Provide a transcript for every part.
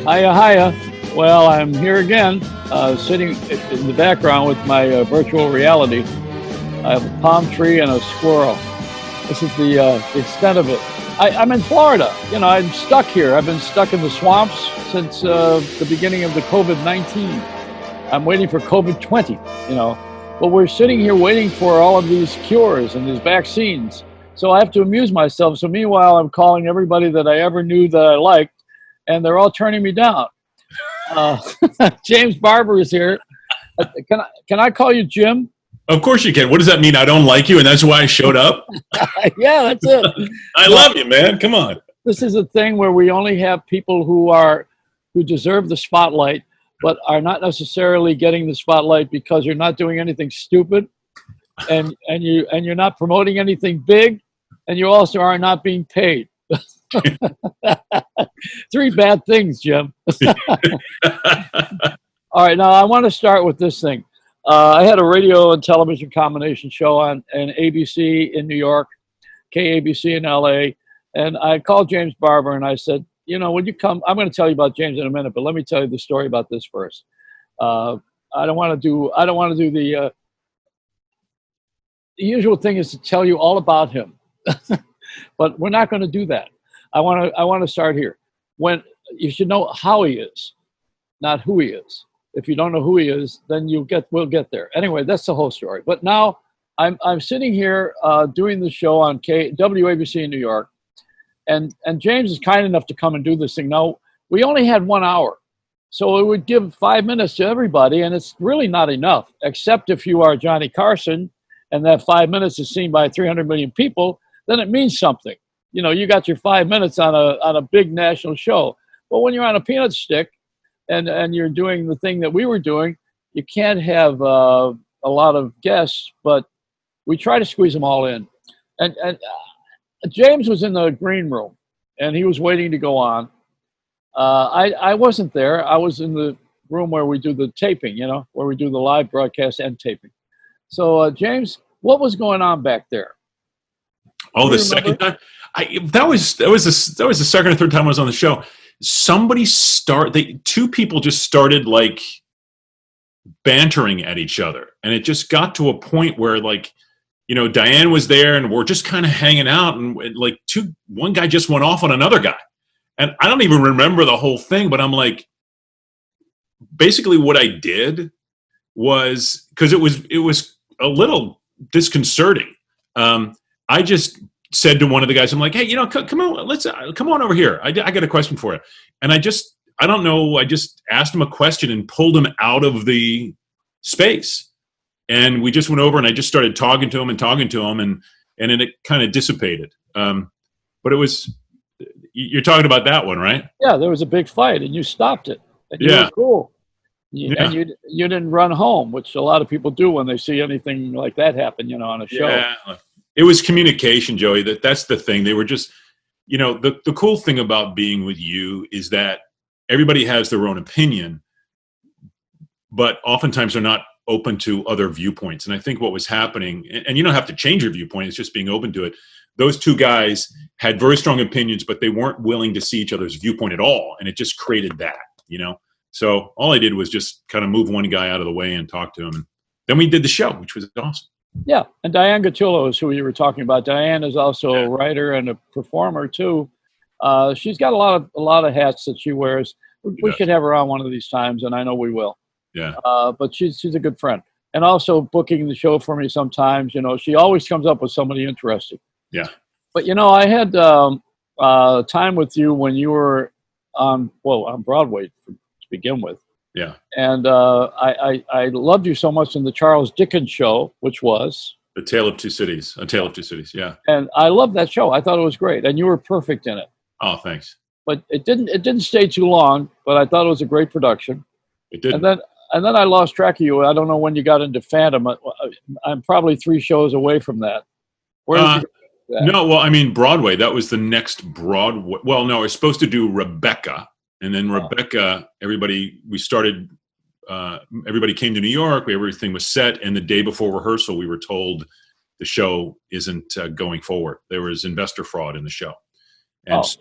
Hiya, hiya. Well, I'm here again, sitting in the background with my virtual reality. I have a palm tree and a squirrel. This is the extent of it. I'm in Florida. You know, I'm stuck here. I've been stuck in the swamps since the beginning of the COVID-19. I'm waiting for COVID-20, you know. But we're sitting here waiting for all of these cures and these vaccines. So I have to amuse myself. So meanwhile, I'm calling everybody that I ever knew that I liked, and they're all turning me down. James Barbour is here. Can I call you Jim? Of course you can. What does that mean? I don't like you, and that's why I showed up? Yeah, that's it. I love you, man. Come on. This is a thing where we only have people who deserve the spotlight, but are not necessarily getting the spotlight because you're not doing anything stupid, and you're not promoting anything big, and you also are not being paid. Three bad things, Jim. All right, now I want to start with this thing. I had a radio and television combination show on ABC in New York, KABC in LA, and I called James Barbour and I said, you know, when you come, I'm going to tell you about James in a minute, but let me tell you the story about this first. I don't want to do the usual thing is to tell you all about him, but we're not going to do that. I want to start here. When you should know how he is, not who he is. If you don't know who he is, then we'll get there. Anyway, that's the whole story. But now I'm sitting here doing the show on WABC in New York, and James is kind enough to come and do this thing. Now, we only had 1 hour, so it would give 5 minutes to everybody, and it's really not enough, except if you are Johnny Carson, and that 5 minutes is seen by 300 million people, then it means something. You know, you got your 5 minutes on a big national show. But when you're on a peanut stick, and you're doing the thing that we were doing, you can't have a lot of guests, but we try to squeeze them all in. And James was in the green room, and he was waiting to go on. I wasn't there. I was in the room where we do the taping, you know, where we do the live broadcast and taping. So, James, what was going on back there? Oh, the second time? That was the second or third time I was on the show. Two people just started like bantering at each other, and it just got to a point where, like, you know, Diane was there and we're just kind of hanging out, and like one guy just went off on another guy, and I don't even remember the whole thing, but I'm like, basically what I did was, because it was a little disconcerting, I just said to one of the guys, I'm like, hey, you know, come on, come on over here. I got a question for you. And I just asked him a question and pulled him out of the space. And we just went over and I just started talking to him, and then it kind of dissipated. But you're talking about that one, right? Yeah, there was a big fight and you stopped it. And you were cool. And you didn't run home, which a lot of people do when they see anything like that happen, you know, on a show. Yeah. It was communication, Joey. That's the thing. They were just, you know, the cool thing about being with you is that everybody has their own opinion, but oftentimes they're not open to other viewpoints. And I think what was happening, and you don't have to change your viewpoint, it's just being open to it. Those two guys had very strong opinions, but they weren't willing to see each other's viewpoint at all. And it just created that, you know? So all I did was just kind of move one guy out of the way and talk to him. And then we did the show, which was awesome. Yeah, and Diane Gattulo is who you were talking about. Diane is also a writer and a performer too. She's got a lot of hats that she wears. We should have her on one of these times, and I know we will. Yeah. But she's a good friend, and also booking the show for me sometimes. You know, she always comes up with somebody interesting. Yeah. But you know, I had time with you when you were on Broadway to begin with. Yeah. And I loved you so much in the Charles Dickens show, which was A Tale of Two Cities. Yeah. And I loved that show. I thought it was great, and you were perfect in it. Oh, thanks. But it didn't stay too long. But I thought it was a great production. It did. And then I lost track of you. I don't know when you got into Phantom. I'm probably 3 shows away from that. Where did you go? No, well, I mean Broadway. That was the next Broadway. Well, no, I was supposed to do Rebecca. And then Rebecca, everybody came to New York. Everything was set. And the day before rehearsal, we were told the show isn't going forward. There was investor fraud in the show. And so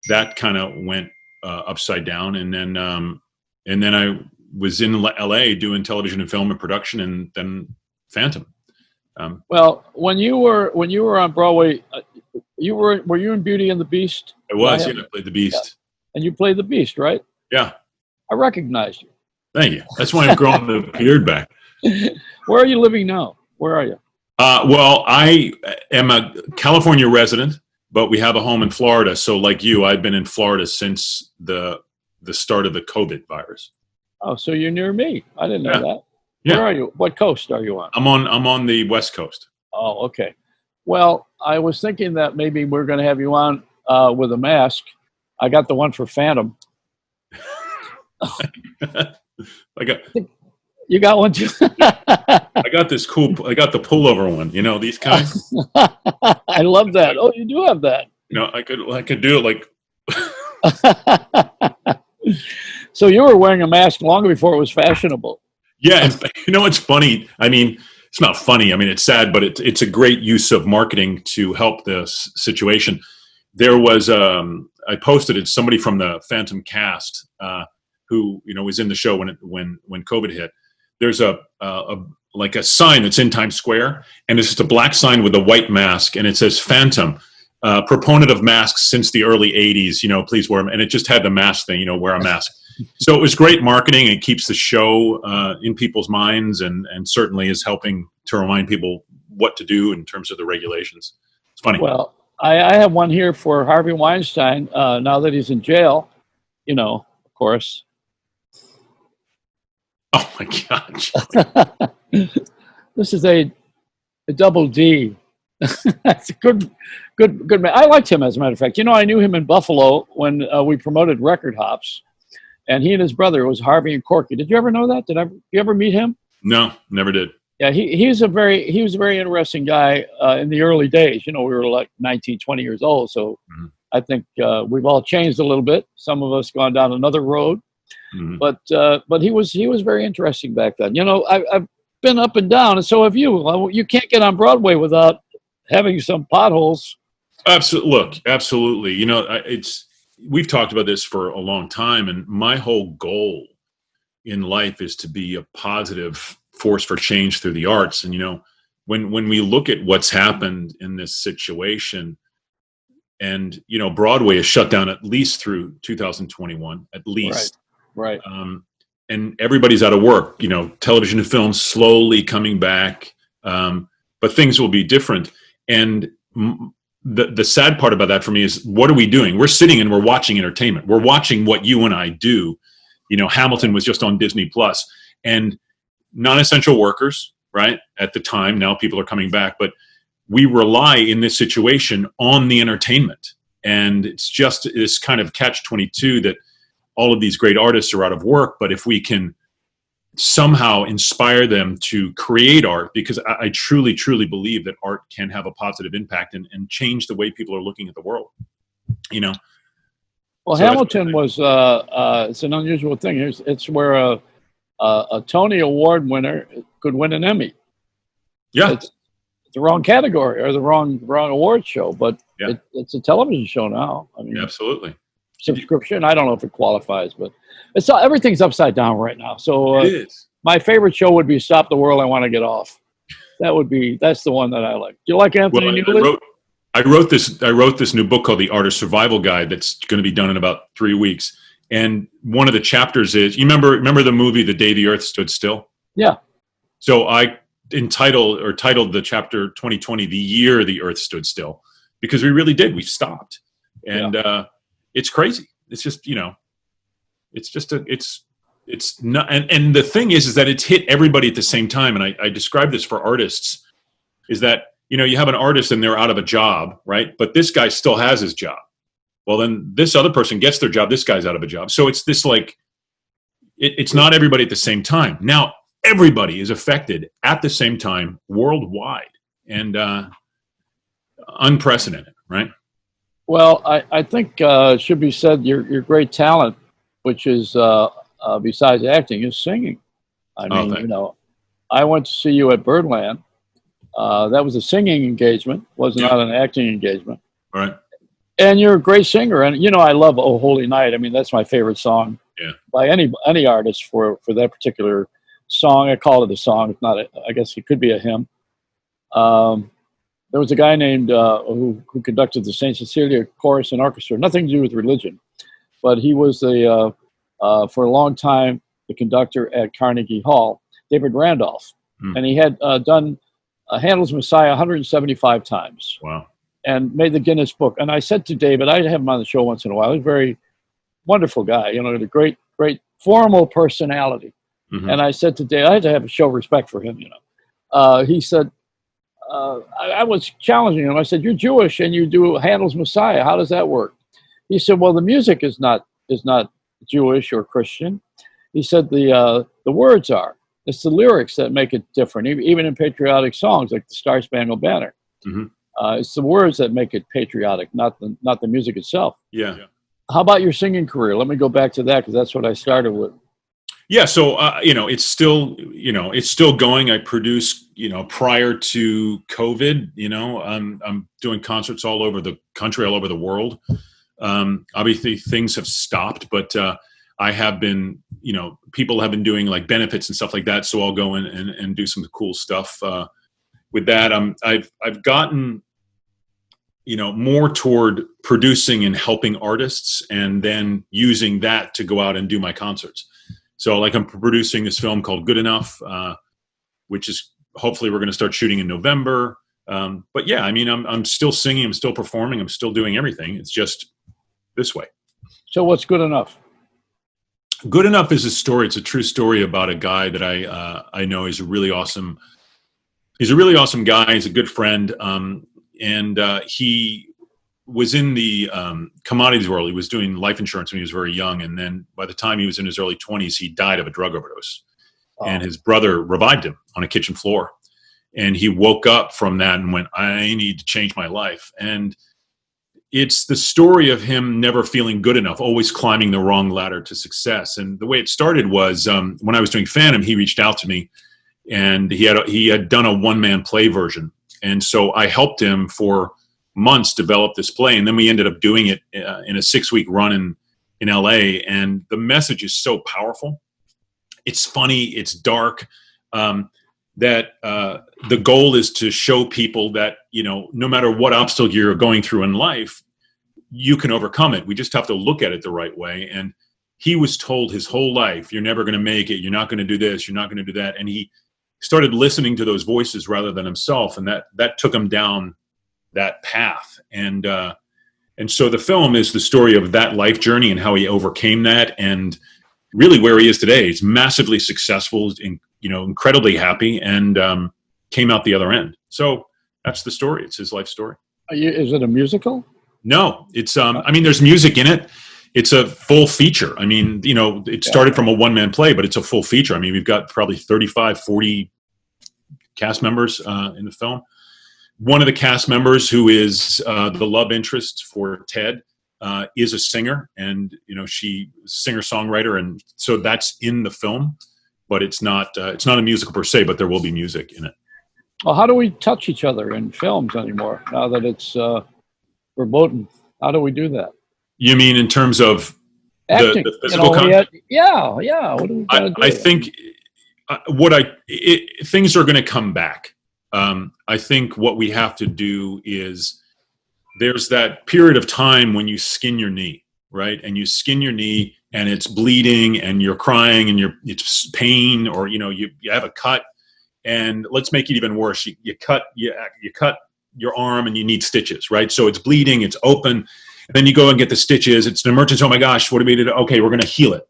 that kind of went Upside Down, and then I was in LA doing television and film and production, and then Phantom. Well, when you were on Broadway, were you in Beauty and the Beast? I was. I played the Beast. Yeah. And you played the Beast, right? Yeah. I recognized you. Thank you. That's why I've grown the beard back. Where are you living now? Where are you? Well, I am a California resident, but we have a home in Florida. So like you, I've been in Florida since the start of the COVID virus. Oh, so you're near me. I didn't know that. Yeah. Where are you? What coast are you on? I'm on the West Coast. Oh, okay. Well, I was thinking that maybe we're going to have you on with a mask. I got the one for Phantom. You got one too? I got this cool. I got the pullover one. You know these kinds. I love that. Oh, you do have that. You know, I could do it like. So you were wearing a mask long before it was fashionable. Yeah, and you know what's funny? I mean, it's not funny. I mean, it's sad, but it's a great use of marketing to help this situation. There was I posted it. Somebody from the Phantom cast who was in the show when COVID hit. There's a sign that's in Times Square, and it's just a black sign with a white mask, and it says Phantom, proponent of masks since the early 80s, please wear them. And it just had the mask thing, wear a mask. So it was great marketing. It keeps the show in people's minds and certainly is helping to remind people what to do in terms of the regulations. It's funny. Well, I have one here for Harvey Weinstein now that he's in jail, of course. Oh my gosh. This is a double D. That's a good man. I liked him, as a matter of fact. I knew him in Buffalo when we promoted Record Hops, and he and his brother was Harvey and Corky. Did you ever know that? You ever meet him? No, never did. Yeah, he was a very interesting guy in the early days. We were like 19, 20 years old, so I think we've all changed a little bit. Some of us gone down another road. Mm-hmm. But he was very interesting back then. I've been up and down, and so have you. You can't get on Broadway without having some potholes. Absolutely. We've talked about this for a long time, and my whole goal in life is to be a positive force for change through the arts. And when we look at what's happened in this situation, and Broadway is shut down at least through 2021, at least. Right. And everybody's out of work. Television and film slowly coming back, but things will be different. And the sad part about that for me is, what are we doing? We're sitting and we're watching entertainment. We're watching what you and I do. Hamilton was just on Disney Plus, and non-essential workers, right? At the time, now people are coming back, but we rely in this situation on the entertainment. And it's just this kind of catch-22 that all of these great artists are out of work, but if we can somehow inspire them to create art, because I truly, truly believe that art can have a positive impact and change the way people are looking at the world, Well, so Hamilton was, it's an unusual thing. It's where a Tony Award winner could win an Emmy. Yeah. It's the wrong category or the wrong award show, but it's a television show now. I mean, absolutely. Subscription. I don't know if it qualifies, but everything's upside down right now. So it is. My favorite show would be Stop the World, I Want to Get Off. That's the one that I like. Do you like Anthony Newley? I wrote this new book called The Art of Survival Guide that's going to be done in about 3 weeks. And one of the chapters is, you remember the movie The Day the Earth Stood Still? Yeah. So I titled the chapter 2020, The Year the Earth Stood Still, because we really did. We stopped. And it's crazy. It's just, it's not, and the thing is that it's hit everybody at the same time. And I describe this for artists, is that, you have an artist and they're out of a job, right? But this guy still has his job. Well, then this other person gets their job. This guy's out of a job. So it's this it's not everybody at the same time. Now, everybody is affected at the same time worldwide, and unprecedented, right? Well, I think it should be said your great talent, which is besides acting, is singing. I mean, I went to see you at Birdland. That was a singing engagement, was not an acting engagement. Right. And you're a great singer, and I love "Oh Holy Night." I mean, that's my favorite song Yeah. by any artist for that particular song. I call it a song. It's not. I guess it could be a hymn. Um, there was a guy named who conducted the Saint Cecilia Chorus and Orchestra. Nothing to do with religion, but he was for a long time the conductor at Carnegie Hall. David Randolph, and he had done Handel's Messiah 175 times. Wow. And made the Guinness Book. And I said to David, I have him on the show once in a while. He's a very wonderful guy, a great formal personality. Mm-hmm. And I said to David, I had to have a show respect for him, He said, I was challenging him. I said, you're Jewish and you do Handel's Messiah. How does that work? He said, well, the music is not Jewish or Christian. He said, the words are. It's the lyrics that make it different, even in patriotic songs like the Star Spangled Banner. Mm-hmm. It's the words that make it patriotic, not the music itself. Yeah. How about your singing career? Let me go back to that because that's what I started with. Yeah. So it's still going. I produced prior to COVID. I'm doing concerts all over the country, all over the world. Obviously, things have stopped, but I have been. People have been doing like benefits and stuff like that. So I'll go in and do some cool stuff with that. I've gotten more toward producing and helping artists and then using that to go out and do my concerts. So like I'm producing this film called Good Enough, which is hopefully we're going to start shooting in November. But yeah, I mean, I'm still singing, I'm still performing, I'm still doing everything. It's just this way. So what's Good Enough? Good Enough is a story. It's a true story about a guy that I know is a really awesome. He's a really awesome guy. He's a good friend. And he was in the commodities world. He was doing life insurance when he was very young. And then by the time he was in his early 20s, he died of a drug overdose. Oh. And his brother revived him on a kitchen floor. And he woke up from that and went, I need to change my life. And it's the story of him never feeling good enough, always climbing the wrong ladder to success. And the way it started was when I was doing Phantom, he reached out to me. And he had done a one-man play version. And so I helped him for months develop this play. And then we ended up doing it in a 6-week run in LA. And the message is so powerful. It's funny. It's dark. That the goal is to show people that, no matter what obstacle you're going through in life, you can overcome it. We just have to look at it the right way. And he was told his whole life, you're never going to make it. You're not going to do this. You're not going to do that. And he started listening to those voices rather than himself. And that took him down that path. And so the film is the story of that life journey and how he overcame that. And really where he is today. He's massively successful, incredibly happy, and came out the other end. So that's the story. It's his life story. Is it a musical? No, it's, there's music in it. It's a full feature. I mean, it started from a one-man play, but it's a full feature. I mean, we've got probably 35, 40 cast members in the film. One of the cast members, who is the love interest for Ted, is a singer, and she's a singer-songwriter, and so that's in the film. But it's not a musical per se, but there will be music in it. Well, how do we touch each other in films anymore now that it's verboten? How do we do that? You mean in terms of acting, the physical contact? Yeah. What do we gotta do? I think things are going to come back. I think what we have to do is there's that period of time when you skin your knee, right? And you skin your knee and it's bleeding and you're crying and it's pain, or you have a cut, and let's make it even worse. You cut your arm and you need stitches, right? So it's bleeding, it's open. And then you go and get the stitches. It's an emergency. Oh my gosh, what do we do? Okay, we're going to heal it.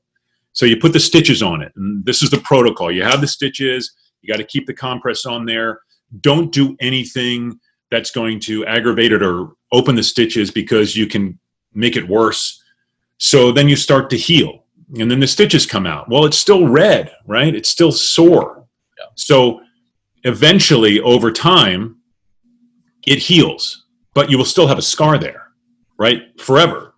So you put the stitches on it. And this is the protocol. You have the stitches. You got to keep the compress on there. Don't do anything that's going to aggravate it or open the stitches, because you can make it worse. So then you start to heal. And then the stitches come out. Well, it's still red, right? It's still sore. Yeah. So eventually, over time, it heals. But you will still have a scar there. Right? Forever.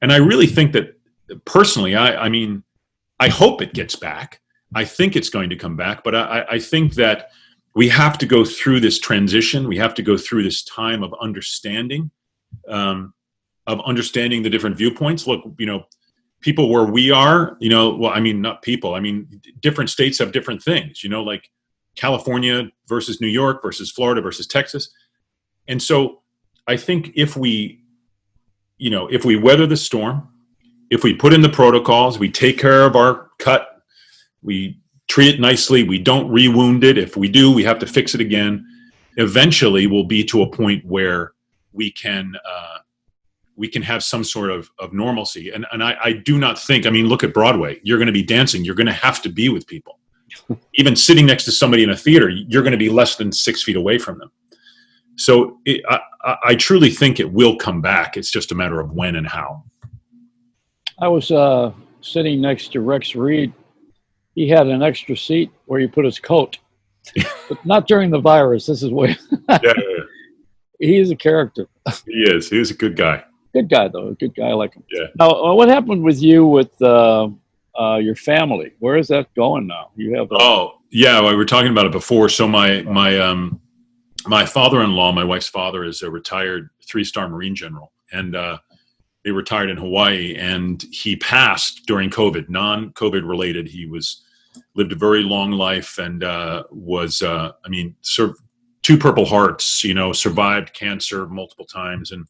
And I really think that personally, I hope it gets back. I think it's going to come back, but I think that we have to go through this transition. We have to go through this time of understanding understanding the different viewpoints. Look, people where we are, well, I mean, not people, I mean, different states have different things, like California versus New York versus Florida versus Texas. And so I think if we weather the storm, if we put in the protocols, we take care of our cut, we treat it nicely, we don't re-wound it. If we do, we have to fix it again. Eventually we'll be to a point where we can have some sort of normalcy. And I do not think, I mean, look at Broadway. You're going to be dancing. You're going to have to be with people. Even sitting next to somebody in a theater, you're going to be less than 6 feet away from them. So I truly think it will come back. It's just a matter of when and how. I was sitting next to Rex Reed. He had an extra seat where he put his coat. But not during the virus. This is way. Yeah. He's a character. He is. He was a good guy. Good guy, though. A good guy. I like him. Yeah. Now, what happened with you with your family? Where is that going now? You have. Oh, yeah. Well, we were talking about it before. So my father-in-law, my wife's father, is a retired 3-star Marine general, and they retired in Hawaii. And he passed during COVID, non-COVID related. He lived a very long life and served 2 Purple Hearts. Survived cancer multiple times, and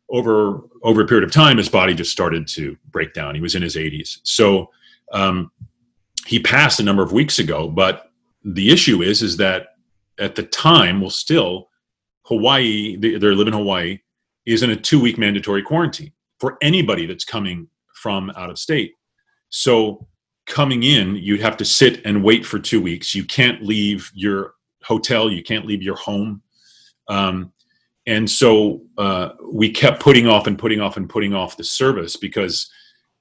over a period of time, his body just started to break down. He was in his 80s. So he passed a number of weeks ago. But the issue is that at the time, well, still, Hawaii, they live in Hawaii, is in a 2-week mandatory quarantine for anybody that's coming from out of state. So coming in, you'd have to sit and wait for 2 weeks. You can't leave your hotel. You can't leave your home. And so we kept putting off the service because,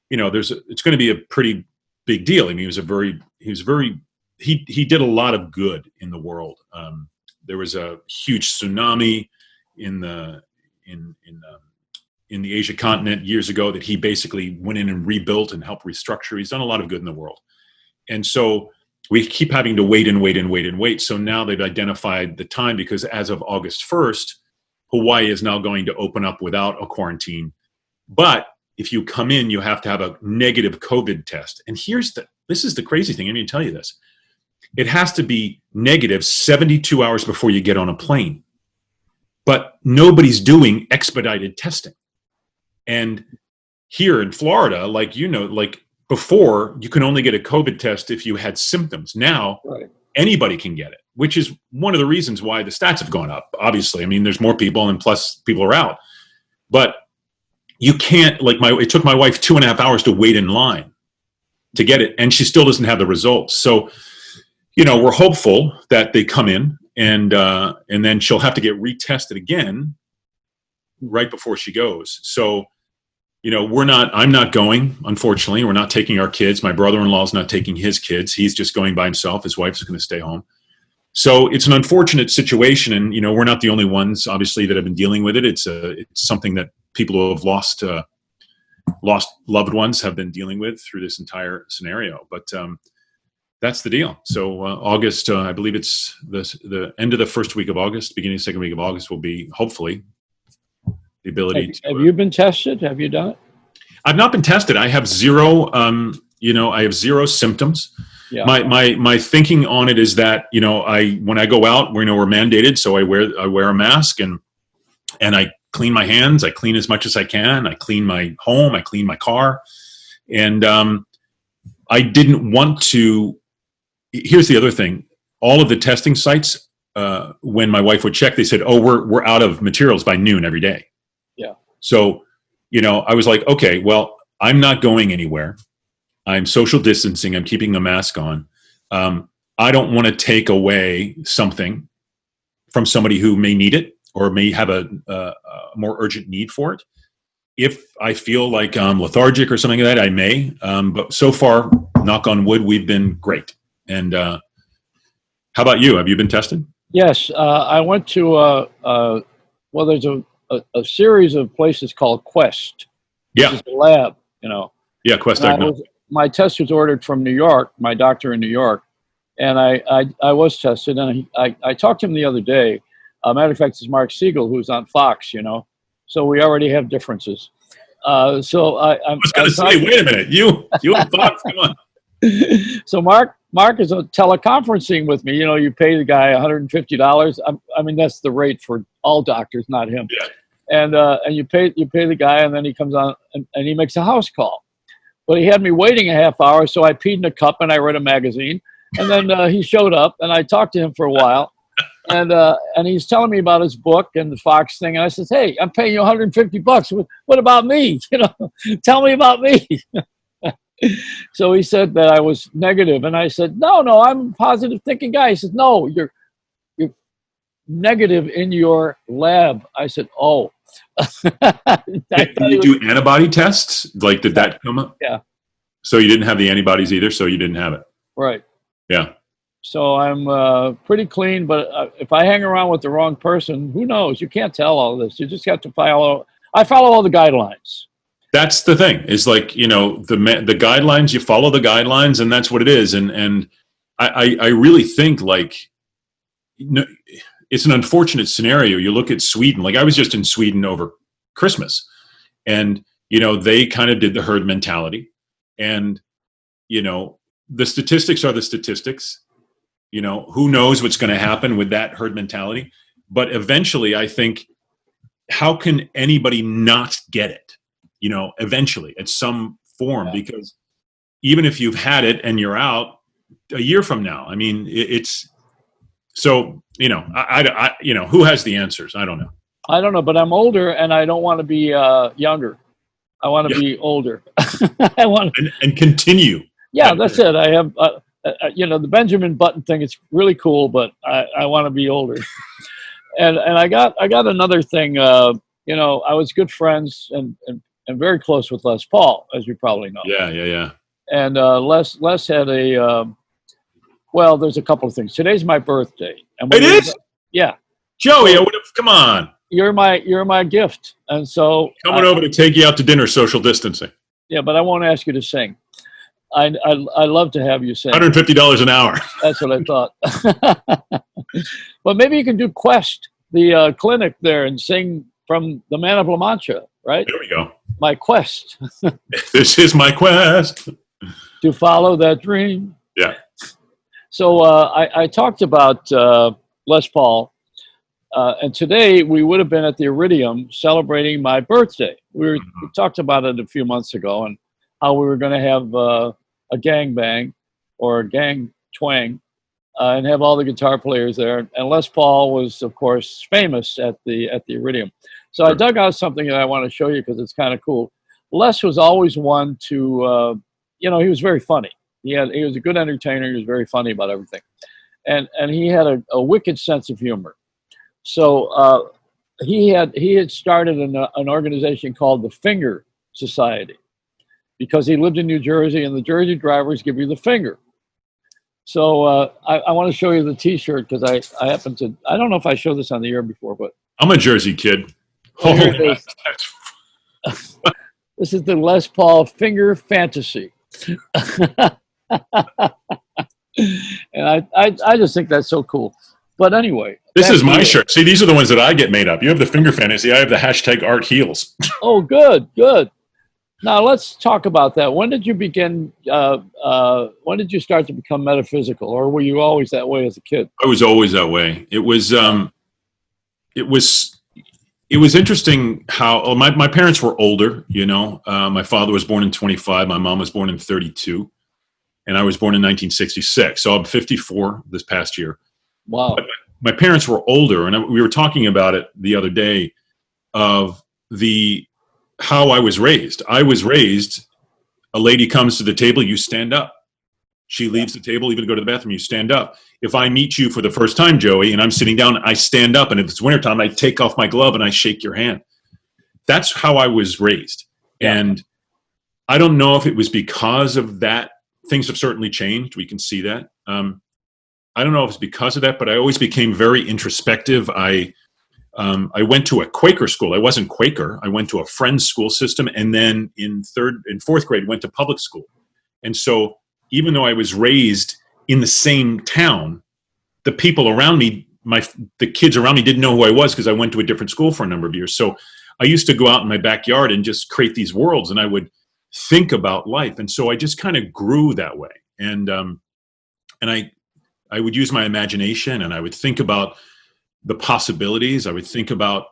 it's going to be a pretty big deal. I mean, he did a lot of good in the world. There was a huge tsunami in the Asia continent years ago that he basically went in and rebuilt and helped restructure. He's done a lot of good in the world. And so we keep having to wait and wait and wait and wait. So now they've identified the time, because as of August 1st, Hawaii is now going to open up without a quarantine. But if you come in, you have to have a negative COVID test. And this is the crazy thing. I need to tell you this. It has to be negative 72 hours before you get on a plane. But nobody's doing expedited testing. And here in Florida, like before, you can only get a COVID test if you had symptoms. Now, right, anybody can get it, which is one of the reasons why the stats have gone up. Obviously, I mean, there's more people, and plus people are out. But you can't, it took my wife 2.5 hours to wait in line to get it, and she still doesn't have the results. So, we're hopeful that they come in, and then she'll have to get retested again right before she goes. So, I'm not going, unfortunately. We're not taking our kids. My brother-in-law's not taking his kids. He's just going by himself. His wife's going to stay home. So it's an unfortunate situation, and we're not the only ones, obviously, that have been dealing with it. It's something that people who have lost loved ones have been dealing with through this entire scenario. But that's the deal. So August, I believe it's the end of the first week of August, beginning of the second week of August will be, hopefully, the ability to. Have you been tested? Have you done it? I've not been tested. I have zero. I have zero symptoms. Yeah. My thinking on it is that when I go out, we're mandated, so I wear a mask and I clean my hands. I clean as much as I can. I clean my home. I clean my car, and I didn't want to. Here's the other thing: all of the testing sites, when my wife would check, they said, "Oh, we're out of materials by noon every day." Yeah. So, I was like, okay, well, I'm not going anywhere. I'm social distancing. I'm keeping the mask on. I don't want to take away something from somebody who may need it or may have a more urgent need for it. If I feel like I'm lethargic or something like that, I may. But so far, knock on wood, we've been great. And how about you? Have you been tested? Yes. I went to, there's a series of places called Quest. Yeah. Which is a lab, Yeah, Quest. My test was ordered from New York, my doctor in New York, and I was tested, and I talked to him the other day. Matter of fact, it's Mark Siegel, who's on Fox, So we already have differences. So I was going to say, wait a minute, you have thoughts? Come on. So Mark is teleconferencing with me. You know, you pay the guy $150. I mean, that's the rate for all doctors, not him. Yeah. And you pay the guy, and then he comes on and he makes a house call. But he had me waiting a half hour, so I peed in a cup and I read a magazine. And then he showed up, and I talked to him for a while. And he's telling me about his book and the Fox thing. And I said, hey, I'm paying you $150. What about me? You know, tell me about me. So he said that I was negative, and I said, no, I'm a positive thinking guy. He said, no, you're negative in your lab. I said, oh. Did you do antibody tests? Like, did that come up? Yeah. So you didn't have the antibodies either, so you didn't have it. Right. Yeah. So I'm pretty clean, but if I hang around with the wrong person, who knows? You can't tell all this. You just have to follow. I follow all the guidelines. That's the thing. Is like, you know, the guidelines. You follow the guidelines, and that's what it is. And I really think, like, you know, it's an unfortunate scenario. You look at Sweden. Like, I was just in Sweden over Christmas, and you know, they kind of did the herd mentality, and you know, the statistics are the statistics. You know, who knows what's going to happen with that herd mentality? But eventually, I think, how can anybody not get it? You know, eventually, at some form, because even if you've had it and you're out a year from now, I mean, it's so, you know, I you know, who has the answers? I don't know. I don't know, but I'm older, and I don't want to be younger. I want to be older. I want and continue. Yeah, that's it. I have. You know, the Benjamin Button thing is really cool, but I want to be older. and I got another thing. You know, I was good friends and very close with Les Paul, as you probably know. Yeah. And Les had a well, there's a couple of things. Today's my birthday. And it is? Yeah. Joey, I would have, come on. You're my gift. And so coming over to take you out to dinner, social distancing. Yeah, but I won't ask you to sing. I love to have you sing. $150 an hour. That's what I thought. But maybe you can do Quest, the clinic there, and sing from The Man of La Mancha, right? There we go. My quest. This is my quest. To follow that dream. Yeah. So I talked about Les Paul, and today we would have been at the Iridium celebrating my birthday. We talked about it a few months ago, and how we were going to have a gang bang or a gang twang and have all the guitar players there. And Les Paul was, of course, famous at the Iridium. So I dug out something that I want to show you because it's kind of cool. Les was always one to, you know, he was very funny. He was a good entertainer. He was very funny about everything. And he had a wicked sense of humor. So he had started an organization called the Finger Society, because he lived in New Jersey, and the Jersey drivers give you the finger. So I want to show you the T-shirt because I happen to, I don't know if I showed this on the air before, but I'm a Jersey kid. Here it is. This is the Les Paul Finger Fantasy. And I just think that's so cool. But anyway. This is my shirt. See, these are the ones that I get made up. You have the Finger Fantasy. I have the hashtag Art Heals. Oh, good. Now let's talk about that. When did you begin? When did you start to become metaphysical, or were you always that way as a kid? I was always that way. It was interesting how my parents were older. You know, my father was born in 25. My mom was born in 32, and I was born in 1966. So I'm 54 this past year. Wow. But my parents were older, and we were talking about it the other day of how I was raised. I was raised, a lady comes to the table, you stand up. She leaves the table, even to go to the bathroom, you stand up. If I meet you for the first time, Joey, and I'm sitting down, I stand up. And if it's wintertime, I take off my glove and I shake your hand. That's how I was raised. Yeah. And I don't know if it was because of that. Things have certainly changed. We can see that. I don't know if it's because of that, but I always became very introspective. I went to a Quaker school. I wasn't Quaker. I went to a friend's school system, and then in fourth grade, went to public school. And so, even though I was raised in the same town, the people around me, the kids around me, didn't know who I was because I went to a different school for a number of years. So, I used to go out in my backyard and just create these worlds, and I would think about life. And so I just kind of grew that way. And I would use my imagination, and I would think about the possibilities. I would think about,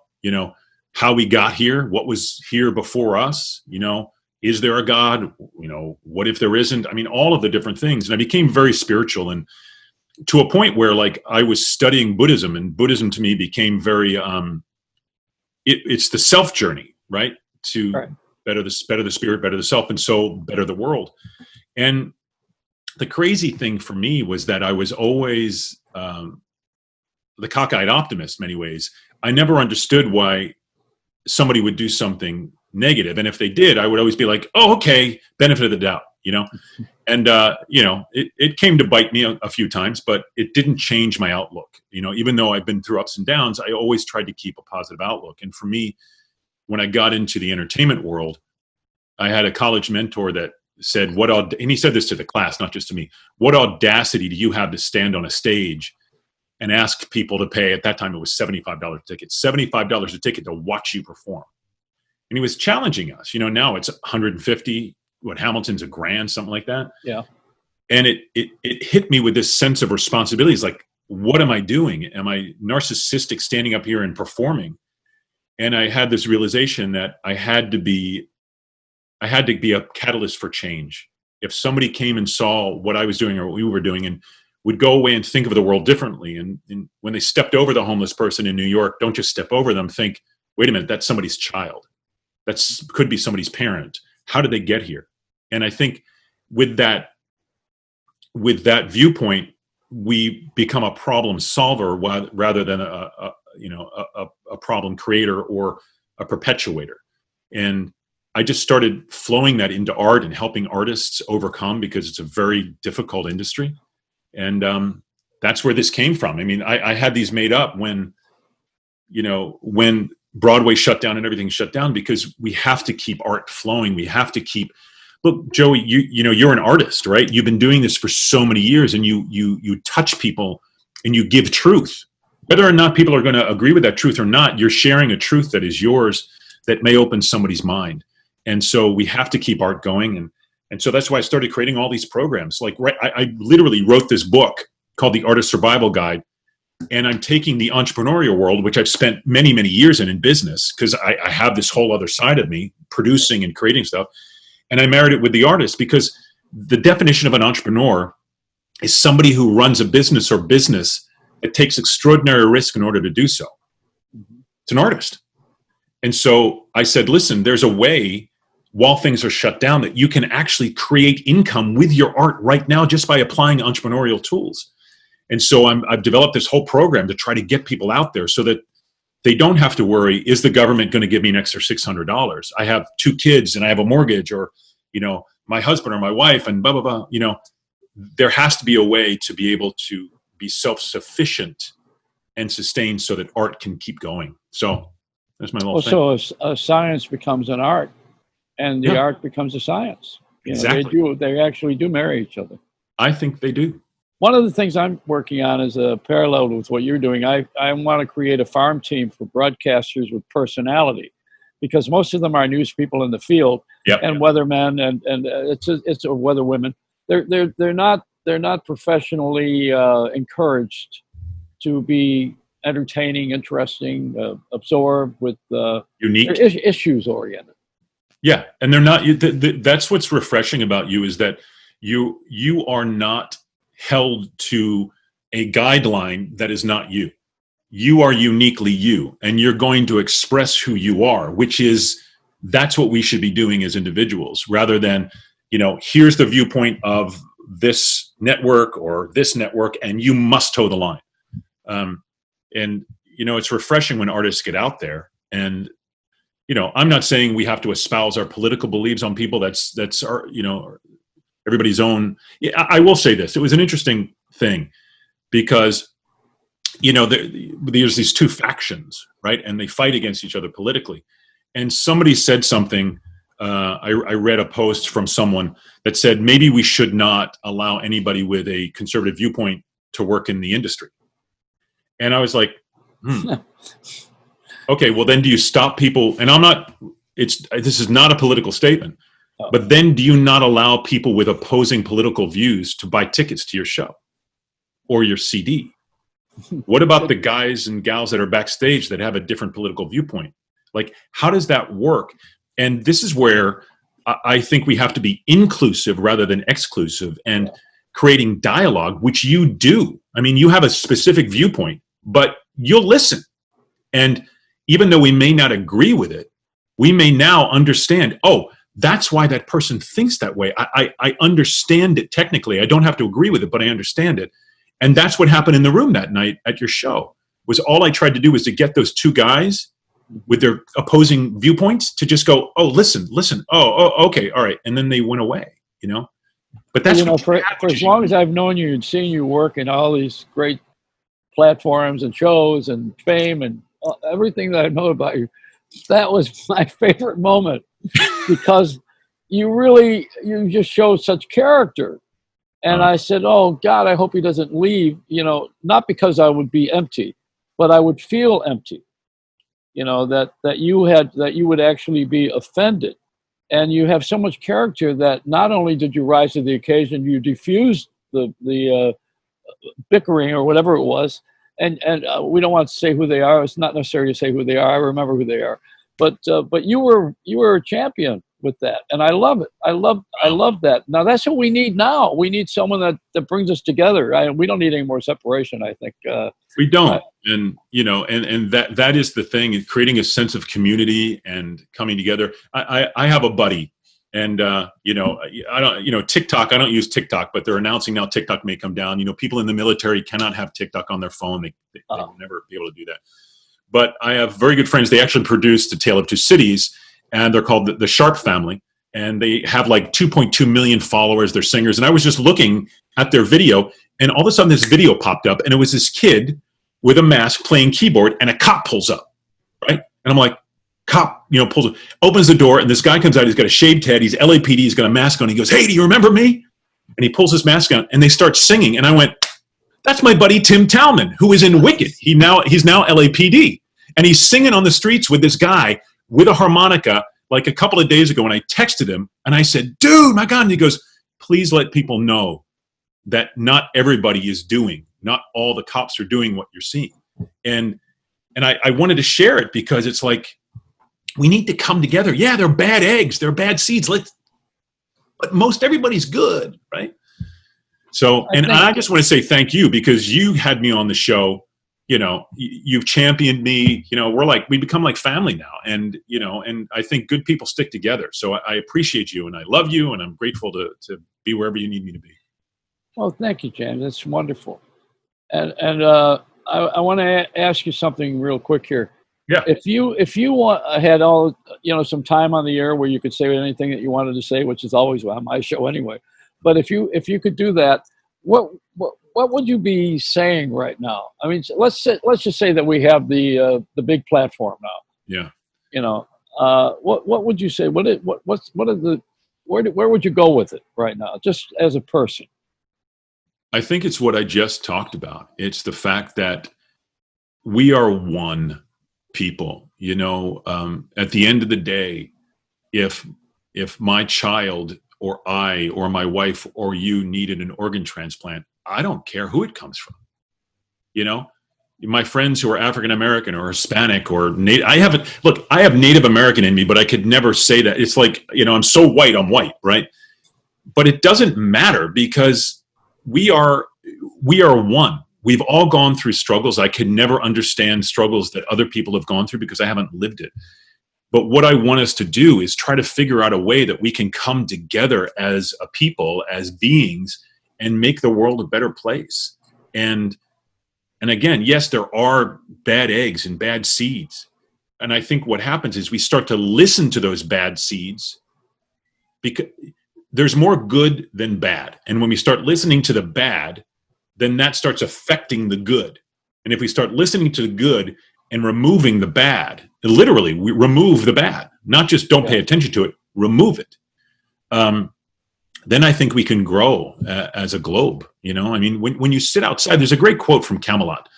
how we got here, what was here before us, is there a God? What if there isn't? I mean, all of the different things. And I became very spiritual, and to a point where like I was studying Buddhism, and Buddhism to me became very, it's the self journey, right? To better the spirit, better the self, and so better the world. And the crazy thing for me was that I was always the cockeyed optimist in many ways. I never understood why somebody would do something negative. And if they did, I would always be like, oh, okay, benefit of the doubt, And, it came to bite me a few times, but it didn't change my outlook. Even though I've been through ups and downs, I always tried to keep a positive outlook. And for me, when I got into the entertainment world, I had a college mentor that said, and he said this to the class, not just to me, what audacity do you have to stand on a stage and ask people to pay, at that time it was $75 a ticket, $75 a ticket to watch you perform? And he was challenging us. Now it's 150, what, Hamilton's $1,000, something like that. Yeah. And it hit me with this sense of responsibility. It's like, what am I doing? Am I narcissistic standing up here and performing? And I had this realization that I had to be a catalyst for change. If somebody came and saw what I was doing or what we were doing and would go away and think of the world differently, and when they stepped over the homeless person in New York, don't just step over them, think, wait a minute, that's somebody's child. Could be somebody's parent. How did they get here? And I think with that viewpoint, we become a problem solver rather than a problem creator or a perpetuator. And I just started flowing that into art and helping artists overcome, because it's a very difficult industry. And that's where this came from. I mean, I had these made up when Broadway shut down and everything shut down, because we have to keep art flowing. We have to keep. Look, Joey, you're an artist, right? You've been doing this for so many years, and you touch people and you give truth. Whether or not people are going to agree with that truth or not, you're sharing a truth that is yours that may open somebody's mind. And so we have to keep art going. And so that's why I started creating all these programs. Like, I literally wrote this book called The Artist Survival Guide. And I'm taking the entrepreneurial world, which I've spent many, many years in business, because I have this whole other side of me, producing and creating stuff. And I married it with the artist, because the definition of an entrepreneur is somebody who runs a business or business that takes extraordinary risk in order to do so. It's an artist. And so I said, listen, there's a way, while things are shut down, that you can actually create income with your art right now just by applying entrepreneurial tools. And so I've developed this whole program to try to get people out there so that they don't have to worry, is the government going to give me an extra $600? I have 2 kids and I have a mortgage, or, my husband or my wife, and blah, blah, blah. There has to be a way to be able to be self-sufficient and sustained so that art can keep going. So that's my little thing. So a science becomes an art, and the art becomes a science. Exactly. They actually do marry each other. I think they do. One of the things I'm working on is a parallel with what you're doing. I want to create a farm team for broadcasters with personality, because most of them are news people in the field, and weathermen, and it's weather women. They're not professionally encouraged to be entertaining, interesting, absorbed with unique issues oriented. Yeah, and they're not. That's what's refreshing about you, is that you are not held to a guideline that is not you. You are uniquely you, and you're going to express who you are, that's what we should be doing as individuals, rather than, here's the viewpoint of this network or this network, and you must toe the line. And it's refreshing when artists get out there, and I'm not saying we have to espouse our political beliefs on people. That's our, everybody's own. I will say this. It was an interesting thing, because, there's these 2 factions, right? And they fight against each other politically. And somebody said something, I read a post from someone that said, maybe we should not allow anybody with a conservative viewpoint to work in the industry. And I was like, Okay, well then do you stop people, and this is not a political statement, Oh. but then do you not allow people with opposing political views to buy tickets to your show or your CD? What about the guys and gals that are backstage that have a different political viewpoint? Like, how does that work? And this is where I think we have to be inclusive rather than exclusive, and creating dialogue, which you do. I mean, you have a specific viewpoint, but you'll listen. And even though we may not agree with it, we may now understand, oh, that's why that person thinks that way. I understand it technically. I don't have to agree with it, but I understand it. And that's what happened in the room that night at your show. Was all I tried to do was to get those two guys with their opposing viewpoints to just go, oh, listen. Oh, okay, all right. And then they went away, you know? But that's, you know, for as long as I've known you and seen you work in all these great platforms and shows and fame and everything that I know about you, that was my favorite moment, because you just show such character. And I said, oh God, I hope he doesn't leave, you know, not because I would be empty, but I would feel empty, you know, that you would actually be offended. And you have so much character that not only did you rise to the occasion, you diffused the bickering or whatever it was. And we don't want to say who they are. It's not necessary to say who they are. I remember who they are. But you were a champion with that, and I love it. I love that. Now that's what we need now. We need someone that brings us together. We don't need any more separation, I think. We don't. And you know, and that is the thing, creating a sense of community and coming together. I have a buddy, and you know, I don't, you know, TikTok, I don't use TikTok, but they're announcing now TikTok may come down. You know, people in the military cannot have TikTok on their phone. They will never be able to do that. But I have very good friends. They actually produced A Tale of Two Cities, and they're called the Sharp Family, and they have like 2.2 million followers. They're singers. And I was just looking at their video, and all of a sudden this video popped up, and it was this kid with a mask playing keyboard, and a cop pulls up, right? And I'm like, cop, you know, pulls up, opens the door, and this guy comes out. He's got a shaved head. He's LAPD. He's got a mask on. He goes, hey, do you remember me? And he pulls his mask on, and they start singing. And I went, that's my buddy Tim Talman, who is in Wicked. He's now LAPD. And he's singing on the streets with this guy with a harmonica like a couple of days ago. And I texted him, and I said, dude, my God. And he goes, please let people know that not everybody is doing, not all the cops are doing what you're seeing. And I wanted to share it because it's like, we need to come together. Yeah, they're bad eggs. They're bad seeds. But most everybody's good, right? So, and I just want to say thank you, because you had me on the show. You know, you've championed me. You know, we become like family now. And, you know, and I think good people stick together. So I appreciate you, and I love you, and I'm grateful to be wherever you need me to be. Well, thank you, James. That's wonderful. And I want to ask you something real quick here. Yeah. If you had all, you know, some time on the air where you could say anything that you wanted to say, which is always on my show anyway, but if you could do that, what would you be saying right now? I mean, let's just say that we have the big platform now. Yeah. You know, what would you say? Where would you go with it right now, just as a person? I think it's what I just talked about. It's the fact that we are one people. You know, at the end of the day, if my child or I or my wife or you needed an organ transplant, I don't care who it comes from. You know, my friends who are African American or Hispanic or Native, I have Native American in me, but I could never say that. It's like, you know, I'm so white, I'm white, right? But it doesn't matter, because we are one. We've all gone through struggles. I could never understand struggles that other people have gone through because I haven't lived it. But what I want us to do is try to figure out a way that we can come together as a people, as beings, and make the world a better place. And again, yes, there are bad eggs and bad seeds. And I think what happens is we start to listen to those bad seeds, because there's more good than bad. And when we start listening to the bad, then that starts affecting the good. And if we start listening to the good and removing the bad, literally we remove the bad, not just don't pay attention to it, remove it. Then I think we can grow as a globe. You know, I mean, when you sit outside, there's a great quote from Camelot.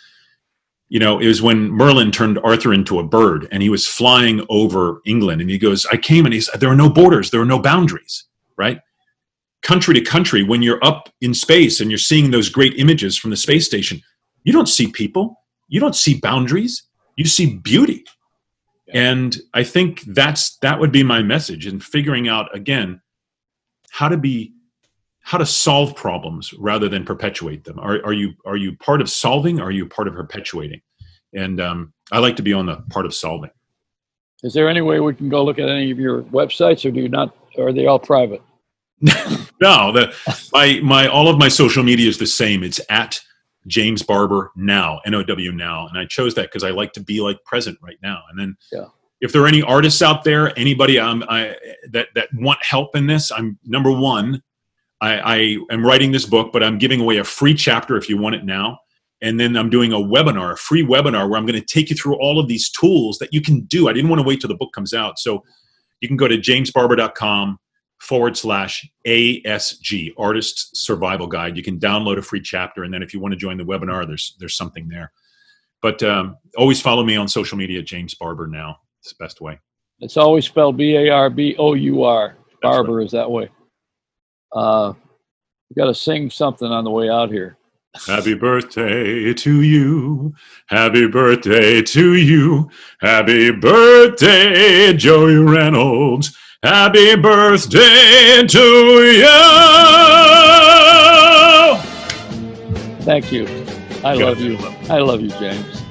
you know, it was when Merlin turned Arthur into a bird and he was flying over England, and he goes, I came, and he said, there are no borders, there are no boundaries, right? Country to country, when you're up in space and you're seeing those great images from the space station, you don't see people, you don't see boundaries, you see beauty. And I think that would be my message in figuring out, again, how to solve problems rather than perpetuate them. Are you part of solving, or are you part of perpetuating? And I like to be on the part of solving. Is there any way we can go look at any of your websites, or do you not? Or are they all private? No, all of my social media is the same. It's at James Barbour now, NOW now, and I chose that because I like to be like present right now. And then, if there are any artists out there, anybody that want help in this, I'm number one. I am writing this book, but I'm giving away a free chapter if you want it now. And then I'm doing a free webinar where I'm going to take you through all of these tools that you can do. I didn't want to wait till the book comes out. So you can go to jamesbarbour.com/ASG, Artist Survival Guide. You can download a free chapter. And then if you want to join the webinar, there's something there. But always follow me on social media, James Barbour now. It's the best way. It's always spelled Barbour. Barbour is that way. You got to sing something on the way out here. Happy birthday to you. Happy birthday to you. Happy birthday, Joey Reynolds. Happy birthday to you. Thank you. I love you. I love you, James.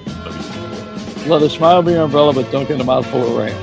Let a smile be your umbrella, but don't get a mouthful of rain.